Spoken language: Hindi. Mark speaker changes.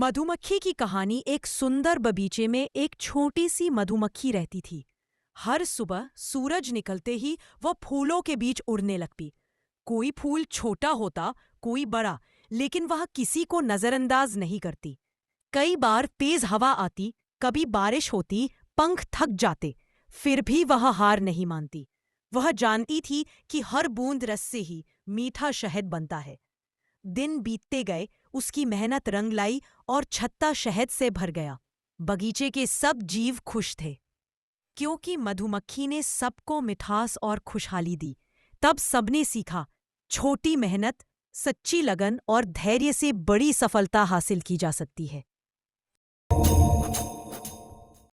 Speaker 1: मधुमक्खी की कहानी। एक सुंदर बगीचे में एक छोटी सी मधुमक्खी रहती थी। हर सुबह सूरज निकलते ही वह फूलों के बीच उड़ने लगती। कोई फूल छोटा होता, कोई बड़ा, लेकिन वह किसी को नजरअंदाज नहीं करती। कई बार तेज हवा आती, कभी बारिश होती, पंख थक जाते, फिर भी वह हार नहीं मानती। वह जानती थी कि हर बूंद रस से ही मीठा शहद बनता है। दिन बीतते गए, उसकी मेहनत रंग लाई और छत्ता शहद से भर गया। बगीचे के सब जीव खुश थे, क्योंकि मधुमक्खी ने सबको मिठास और खुशहाली दी। तब सबने सीखा, छोटी मेहनत, सच्ची लगन और धैर्य से बड़ी सफलता हासिल की जा सकती है।